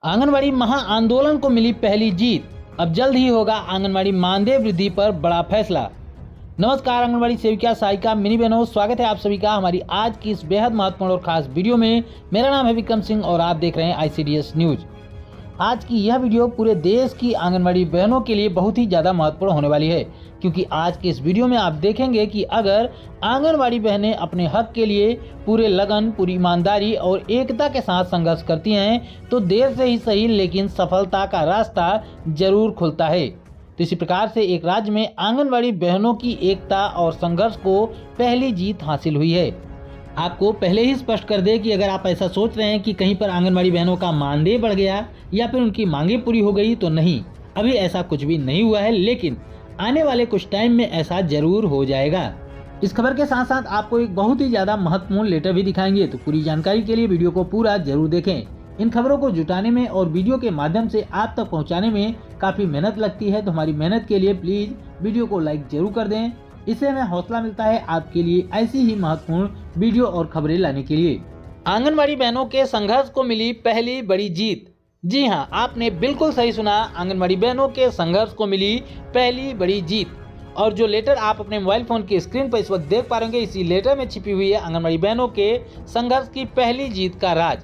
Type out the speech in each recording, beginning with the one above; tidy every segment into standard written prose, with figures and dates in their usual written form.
आंगनवाड़ी महा आंदोलन को मिली पहली जीत। अब जल्द ही होगा आंगनवाड़ी मानदेय वृद्धि पर बड़ा फैसला। नमस्कार आंगनवाड़ी सेविका सहायिका मिनी बहनों, स्वागत है आप सभी का हमारी आज की इस बेहद महत्वपूर्ण और खास वीडियो में। मेरा नाम है विक्रम सिंह और आप देख रहे हैं ICDS न्यूज। आज की यह वीडियो पूरे देश की आंगनवाड़ी बहनों के लिए बहुत ही ज़्यादा महत्वपूर्ण होने वाली है, क्योंकि आज के इस वीडियो में आप देखेंगे कि अगर आंगनवाड़ी बहनें अपने हक के लिए पूरे लगन, पूरी ईमानदारी और एकता के साथ संघर्ष करती हैं तो देर से ही सही लेकिन सफलता का रास्ता जरूर खुलता है। तो इसी प्रकार से एक राज्य में आंगनवाड़ी बहनों की एकता और संघर्ष को पहली जीत हासिल हुई है। आपको पहले ही स्पष्ट कर दे कि अगर आप ऐसा सोच रहे हैं कि कहीं पर आंगनवाड़ी बहनों का मानदेय बढ़ गया या फिर उनकी मांगे पूरी हो गई, तो नहीं, अभी ऐसा कुछ भी नहीं हुआ है, लेकिन आने वाले कुछ टाइम में ऐसा जरूर हो जाएगा। इस खबर के साथ साथ आपको एक बहुत ही ज्यादा महत्वपूर्ण लेटर भी दिखाएंगे, तो पूरी जानकारी के लिए वीडियो को पूरा जरूर देखें। इन खबरों को जुटाने में और वीडियो के माध्यम से आप तक पहुंचाने में काफी मेहनत लगती है, तो हमारी मेहनत के लिए प्लीज वीडियो को लाइक जरूर कर दें। इससे हमें हौसला मिलता है आपके लिए ऐसी ही महत्वपूर्ण वीडियो और खबरें लाने के लिए। आंगनवाड़ी बहनों के संघर्ष को मिली पहली बड़ी जीत। जी हां, आपने बिल्कुल सही सुना, आंगनवाड़ी बहनों के संघर्ष को मिली पहली बड़ी जीत। और जो लेटर आप अपने मोबाइल फोन की स्क्रीन पर इस वक्त देख पा रहे होंगे, इसी लेटर में छिपी हुई है आंगनवाड़ी बहनों के संघर्ष की पहली जीत का राज।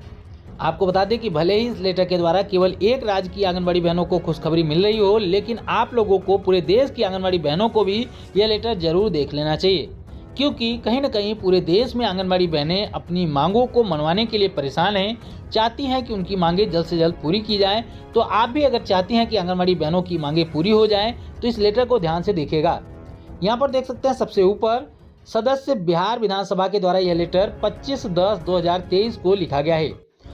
आपको बता दें कि भले ही इस लेटर के द्वारा केवल एक राज्य की आंगनवाड़ी बहनों को खुशखबरी मिल रही हो, लेकिन आप लोगों को पूरे देश की आंगनवाड़ी बहनों को भी यह लेटर जरूर देख लेना चाहिए, क्योंकि कहीं न कहीं पूरे देश में आंगनवाड़ी बहनें अपनी मांगों को मनवाने के लिए परेशान हैं, चाहती हैं कि उनकी मांगे जल्द से जल्द पूरी की जाए। तो आप भी अगर चाहती हैं कि आंगनवाड़ी बहनों की मांगे पूरी हो जाए तो इस लेटर को ध्यान से देखिएगा। यहाँ पर देख सकते हैं सबसे ऊपर सदस्य बिहार विधानसभा के द्वारा यह लेटर 25/10/2023 को लिखा गया है।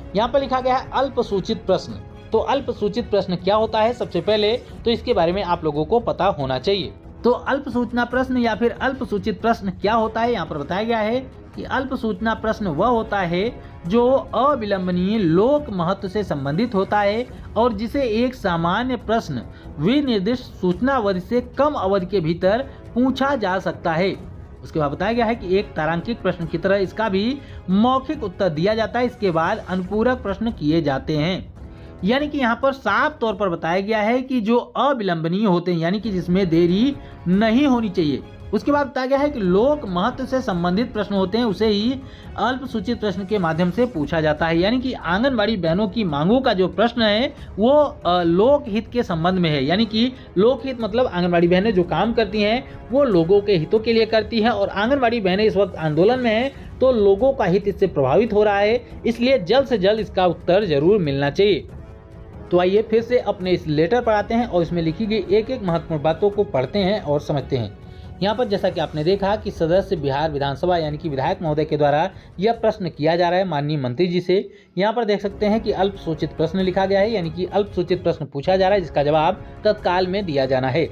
यहाँ पर लिखा गया है अल्पसूचित प्रश्न। तो अल्पसूचित प्रश्न क्या होता है, सबसे पहले तो इसके बारे में आप लोगों को पता होना चाहिए। तो अल्प सूचना प्रश्न या फिर अल्प सूचित प्रश्न क्या होता है, यहाँ पर बताया गया है कि अल्प सूचना प्रश्न वह होता है जो अविलंबनीय लोक महत्व से संबंधित होता है और जिसे एक सामान्य प्रश्न विनिर्दिष्ट सूचना अवधि से कम अवधि के भीतर पूछा जा सकता है। उसके बाद बताया गया है कि एक तारांकित प्रश्न की तरह इसका भी मौखिक उत्तर दिया जाता है, इसके बाद अनुपूरक प्रश्न किए जाते हैं। यानी कि यहाँ पर साफ तौर पर बताया गया है कि जो अविलंबनीय होते हैं, यानी कि जिसमें देरी नहीं होनी चाहिए। उसके बाद बताया गया है कि लोक महत्व से संबंधित प्रश्न होते हैं, उसे ही अल्प सूचित प्रश्न के माध्यम से पूछा जाता है। यानी कि आंगनबाड़ी बहनों की मांगों का जो प्रश्न है वो लोक हित के संबंध में है। यानी कि लोक हित मतलब आंगनबाड़ी बहनें जो काम करती हैं वो लोगों के हितों के लिए करती हैं, और आंगनबाड़ी बहनें इस वक्त आंदोलन में है तो लोगों का हित इससे प्रभावित हो रहा है, इसलिए जल्द से जल्द इसका उत्तर जरूर मिलना चाहिए। तो आइए फिर से अपने इस लेटर पर आते हैं और इसमें लिखी गई एक एक महत्वपूर्ण बातों को पढ़ते हैं और समझते हैं। यहाँ पर जैसा कि आपने देखा कि सदस्य बिहार विधानसभा यानी कि विधायक महोदय के द्वारा यह प्रश्न किया जा रहा है माननीय मंत्री जी से। यहाँ पर देख सकते हैं कि अल्प सूचित प्रश्न लिखा गया है, यानी कि अल्प सूचित प्रश्न पूछा जा रहा है जिसका जवाब तत्काल में दिया जाना है।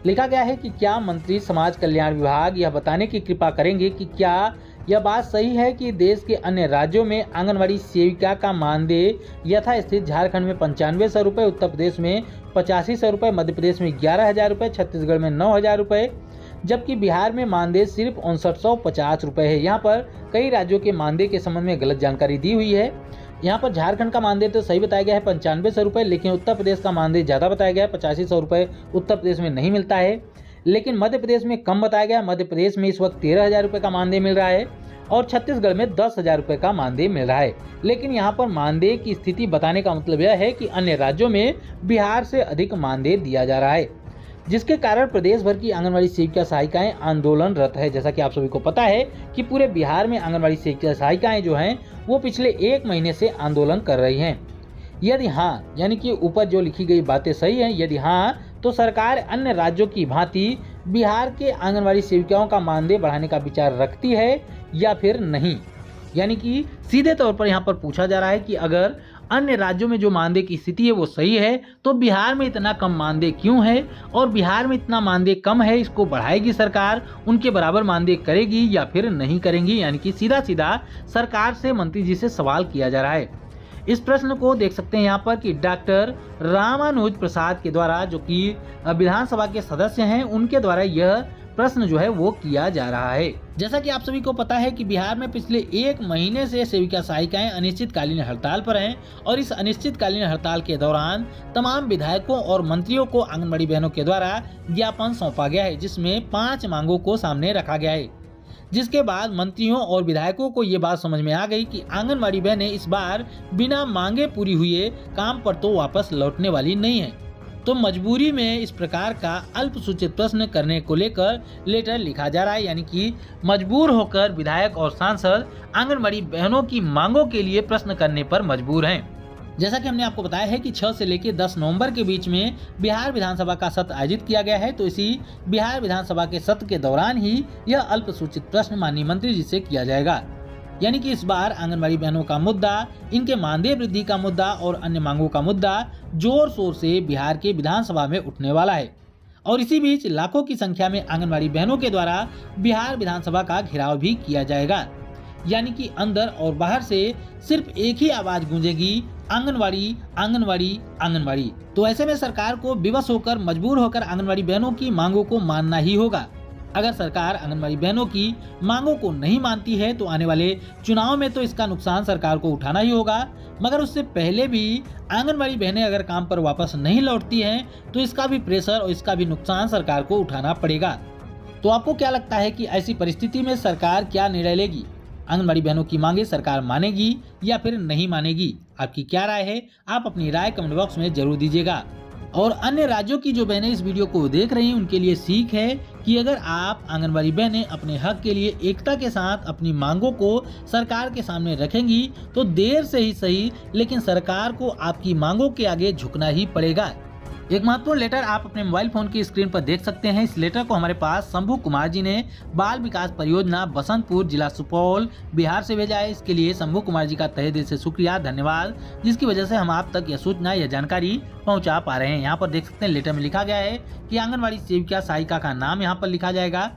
लिखा गया है कि क्या मंत्री समाज कल्याण विभाग यह बताने की कृपा करेंगे कि क्या यह बात सही है कि देश के अन्य राज्यों में आंगनवाड़ी सेविका का मानदेय यथास्थित झारखंड में 9500 रुपये, उत्तर प्रदेश में 8500 रुपये, मध्य प्रदेश में 11,000 रुपये, छत्तीसगढ़ में 9,000 रुपये, जबकि बिहार में मानदेय सिर्फ 5950 रुपये है। यहाँ पर कई राज्यों के मानदेय के संबंध में गलत जानकारी दी हुई है। यहाँ पर झारखंड का मानदेय तो सही बताया गया है 9500 रुपये, लेकिन उत्तर प्रदेश का मानदेय ज़्यादा बताया गया है 8500 रुपये उत्तर प्रदेश में नहीं मिलता है। लेकिन मध्य प्रदेश में कम बताया गया, मध्य प्रदेश में इस वक्त 13,000 रुपये का मानदेय मिल रहा है और छत्तीसगढ़ में 10,000 रुपये का मानदेय मिल रहा है। लेकिन यहाँ पर मानदेय की स्थिति बताने का मतलब यह है कि अन्य राज्यों में बिहार से अधिक मानदेय दिया जा रहा है, जिसके कारण प्रदेश भर की आंगनवाड़ी सेविका सहायिकाएं आंदोलनरत है। जैसा कि आप सभी को पता है कि पूरे बिहार में आंगनवाड़ी सेविका सहायिकाएं जो हैं वो पिछले 1 महीने से आंदोलन कर रही हैं। यदि हाँ, यानी कि ऊपर जो लिखी गई बातें सही हैं, यदि हाँ तो सरकार अन्य राज्यों की भांति बिहार के आंगनवाड़ी सेविकाओं का मानदेय बढ़ाने का विचार रखती है या फिर नहीं। यानी कि सीधे तौर पर यहाँ पर पूछा जा रहा है कि अगर अन्य राज्यों में जो मानदेय की स्थिति है वो सही है तो बिहार में इतना कम मानदेय क्यों है, और बिहार में इतना मानदेय कम है, इसको बढ़ाएगी सरकार, उनके बराबर मानदेय करेगी या फिर नहीं करेंगी। यानी कि सीधा सीधा सरकार से मंत्री जी से सवाल किया जा रहा है। इस प्रश्न को देख सकते हैं यहाँ पर कि डॉक्टर रामानुज प्रसाद के द्वारा, जो कि विधानसभा के सदस्य हैं, उनके द्वारा यह प्रश्न जो है वो किया जा रहा है। जैसा कि आप सभी को पता है कि बिहार में पिछले 1 महीने से सेविका सहायिकाएं अनिश्चितकालीन हड़ताल पर हैं और इस अनिश्चितकालीन हड़ताल के दौरान तमाम विधायकों और मंत्रियों को आंगनबाड़ी बहनों के द्वारा ज्ञापन सौंपा गया है, जिसमें 5 मांगों को सामने रखा गया है। जिसके बाद मंत्रियों और विधायकों को ये बात समझ में आ गई कि आंगनबाड़ी बहनें इस बार बिना मांगे पूरी हुए काम पर तो वापस लौटने वाली नहीं है, तो मजबूरी में इस प्रकार का अल्प सूचित प्रश्न करने को लेकर लेटर लिखा जा रहा है। यानी कि मजबूर होकर विधायक और सांसद आंगनबाड़ी बहनों की मांगों के लिए प्रश्न करने पर मजबूर हैं। जैसा कि हमने आपको बताया है कि 6 से लेकर 10 नवंबर के बीच में बिहार विधानसभा का सत्र आयोजित किया गया है, तो इसी बिहार विधानसभा के सत्र के दौरान ही यह अल्प सूचित प्रश्न माननीय मंत्री जी से किया जाएगा। यानी कि इस बार आंगनबाड़ी बहनों का मुद्दा, इनके मानदेय वृद्धि का मुद्दा और अन्य मांगों का मुद्दा जोर शोर से बिहार के विधानसभा में उठने वाला है। और इसी बीच लाखों की संख्या में आंगनबाड़ी बहनों के द्वारा बिहार विधानसभा का घेराव भी किया जाएगा। यानी कि अंदर और बाहर से सिर्फ एक ही आवाज गूंजेगी, आंगनबाड़ी आंगनबाड़ी आंगनबाड़ी। तो ऐसे में सरकार को विवश होकर, मजबूर होकर आंगनबाड़ी बहनों की मांगों को मानना ही होगा। अगर सरकार आंगनबाड़ी बहनों की मांगों को नहीं मानती है तो आने वाले चुनाव में तो इसका नुकसान सरकार को उठाना ही होगा, मगर उससे पहले भी आंगनबाड़ी बहनें अगर काम पर वापस नहीं लौटती हैं तो इसका भी प्रेशर और इसका भी नुकसान सरकार को उठाना पड़ेगा। तो आपको क्या लगता है कि ऐसी परिस्थिति में सरकार क्या निर्णय लेगी? आंगनबाड़ी बहनों की मांगे सरकार मानेगी या फिर नहीं मानेगी? आपकी क्या राय है? आप अपनी राय कमेंट बॉक्स में जरूर दीजिएगा। और अन्य राज्यों की जो बहनें इस वीडियो को देख रही हैं उनके लिए सीख है कि अगर आप आंगनबाड़ी बहनें अपने हक के लिए एकता के साथ अपनी मांगों को सरकार के सामने रखेंगी तो देर से ही सही, लेकिन सरकार को आपकी मांगों के आगे झुकना ही पड़ेगा। एक महत्वपूर्ण लेटर आप अपने मोबाइल फोन की स्क्रीन पर देख सकते हैं। इस लेटर को हमारे पास शंभू कुमार जी ने बाल विकास परियोजना बसंतपुर जिला सुपौल बिहार से भेजा है। इसके लिए शंभू कुमार जी का तहे दिल से शुक्रिया, धन्यवाद, जिसकी वजह से हम आप तक यह सूचना, यह जानकारी पहुंचा पा रहे हैं। यहाँ पर देख सकते हैं लेटर में लिखा गया है कि आंगनबाड़ी सेविका सहायिका का नाम यहाँ पर लिखा जाएगा।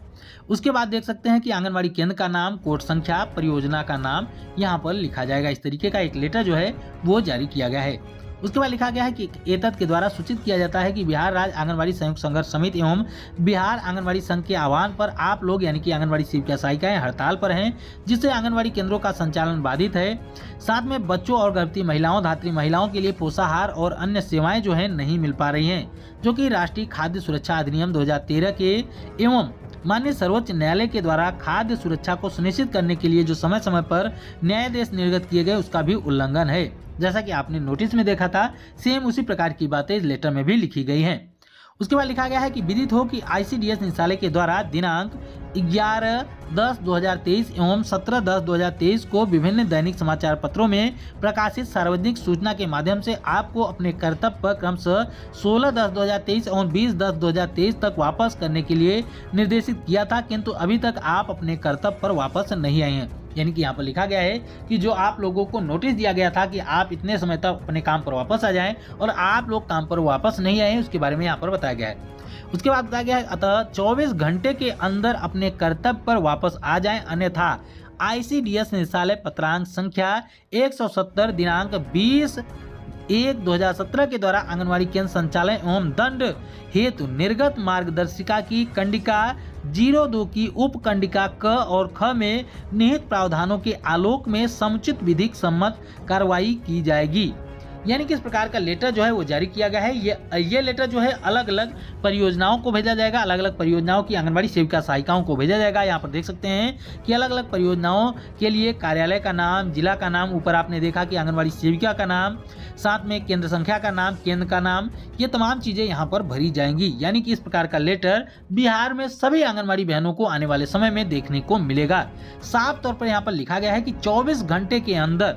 उसके बाद देख सकते हैं कि आंगनबाड़ी केंद्र का नाम, कोड संख्या, परियोजना का नाम यहाँ पर लिखा जाएगा। इस तरीके का एक लेटर जो है वो जारी किया गया है। उसके बाद लिखा गया है कि एतद के द्वारा सूचित किया जाता है कि बिहार राज्य आंगनबाड़ी संयुक्त संघर्ष समिति एवं बिहार आंगनबाड़ी संघ के आह्वान पर आप लोग यानी कि आंगनबाड़ी सेविका सहायिकाएं हड़ताल पर हैं, जिससे आंगनबाड़ी केंद्रों का संचालन बाधित है। साथ में बच्चों और गर्भवती महिलाओं, धात्री महिलाओं के लिए पोषाहार और अन्य सेवाएं जो है नहीं मिल पा रही हैं, जो कि राष्ट्रीय खाद्य सुरक्षा अधिनियम 2013 के एवं माननीय सर्वोच्च न्यायालय के द्वारा खाद्य सुरक्षा को सुनिश्चित करने के लिए जो समय समय पर न्यायादेश निर्गत किए गए उसका भी उल्लंघन है। जैसा कि आपने नोटिस में देखा था, सेम उसी प्रकार की बातें इस लेटर में भी लिखी गई हैं। उसके बाद लिखा गया है कि विदित हो कि ICDS निदेशालय के द्वारा दिनांक 11/10/2023 एवं 17/10/2023 को विभिन्न दैनिक समाचार पत्रों में प्रकाशित सार्वजनिक सूचना के माध्यम से आपको अपने कर्तव्य पर क्रमशः 16/10/2023 एवं 20/10/2023 तक वापस करने के लिए निर्देशित किया था, किंतु अभी तक आप अपने कर्तव्य पर वापस नहीं आए हैं। यानी कि यहाँ पर लिखा गया है कि जो आप लोगों को नोटिस दिया गया था कि आप इतने समय तक अपने काम पर वापस आ जाएं और आप लोग काम पर वापस नहीं आए, उसके बारे में यहाँ पर बताया गया है। उसके बाद बताया गया है अतः 24 घंटे के अंदर अपने कर्तव्य पर वापस आ जाएं, अन्यथा ICDS निदेशालय पत्रांक संख्या 170 दिनांक 20/1/2017 के द्वारा आंगनबाड़ी केंद्र संचालन एवं दंड हेतु निर्गत मार्गदर्शिका की कंडिका 02 की उप कंडिका क और ख में निहित प्रावधानों के आलोक में समुचित विधिक सम्मत कार्रवाई की जाएगी। यानी कि इस प्रकार का लेटर जो है वो जारी किया गया है। ये लेटर जो है अलग अलग परियोजनाओं को भेजा जाएगा, अलग अलग परियोजनाओं की आंगनबाड़ी सेविका सहायिकाओं को भेजा जाएगा। यहाँ पर देख सकते हैं कि अलग अलग परियोजनाओं के लिए कार्यालय का नाम, जिला का नाम, ऊपर आपने देखा कि आंगनबाड़ी सेविका का नाम, साथ में केंद्र संख्या का नाम, केंद्र का नाम, ये तमाम चीजें यहाँ पर भरी जाएंगी। यानी कि इस प्रकार का लेटर बिहार में सभी आंगनबाड़ी बहनों को आने वाले समय में देखने को मिलेगा। साफ तौर पर यहाँ पर लिखा गया है कि 24 घंटे के अंदर,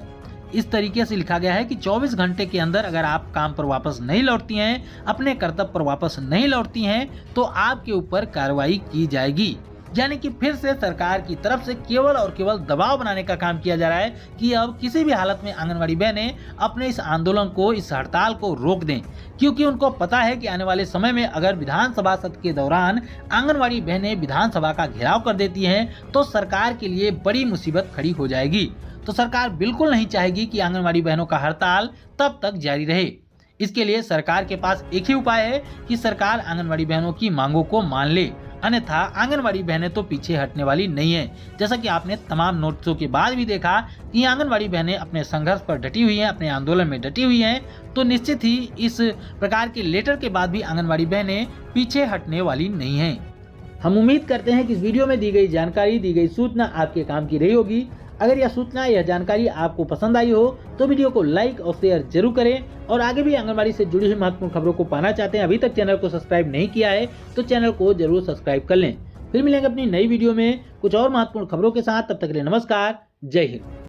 इस तरीके से लिखा गया है कि 24 घंटे के अंदर अगर आप काम पर वापस नहीं लौटती हैं, अपने कर्तव्य पर वापस नहीं लौटती हैं, तो आपके ऊपर कार्रवाई की जाएगी। यानी कि फिर से सरकार की तरफ से केवल और केवल दबाव बनाने का काम किया जा रहा है कि अब किसी भी हालत में आंगनबाड़ी बहनें अपने इस आंदोलन को, इस हड़ताल को रोक दें, क्योंकि उनको पता है कि आने वाले समय में अगर विधानसभा सत्र के दौरान आंगनबाड़ी बहनें विधानसभा का घेराव कर देती हैं तो सरकार के लिए बड़ी मुसीबत खड़ी हो जाएगी। तो सरकार बिल्कुल नहीं चाहेगी कि आंगनबाड़ी बहनों का हड़ताल तब तक जारी रहे। इसके लिए सरकार के पास एक ही उपाय है कि सरकार आंगनबाड़ी बहनों की मांगों को मान ले। अन्यथा आंगनवाड़ी बहनें तो पीछे हटने वाली नहीं है। जैसा कि आपने तमाम नोटिसों के बाद भी देखा कि आंगनवाड़ी बहनें अपने संघर्ष पर डटी हुई हैं, अपने आंदोलन में डटी हुई हैं, तो निश्चित ही इस प्रकार के लेटर के बाद भी आंगनवाड़ी बहनें पीछे हटने वाली नहीं हैं। हम उम्मीद करते हैं कि इस वीडियो में दी गई जानकारी, दी गई सूचना आपके काम की रही होगी। अगर यह सूचना, यह जानकारी आपको पसंद आई हो तो वीडियो को लाइक और शेयर जरूर करें और आगे भी आंगनबाड़ी से जुड़ी हुई महत्वपूर्ण खबरों को पाना चाहते हैं, अभी तक चैनल को सब्सक्राइब नहीं किया है तो चैनल को जरूर सब्सक्राइब कर लें। फिर मिलेंगे अपनी नई वीडियो में कुछ और महत्वपूर्ण खबरों के साथ। तब तक के लिए नमस्कार, जय हिंद।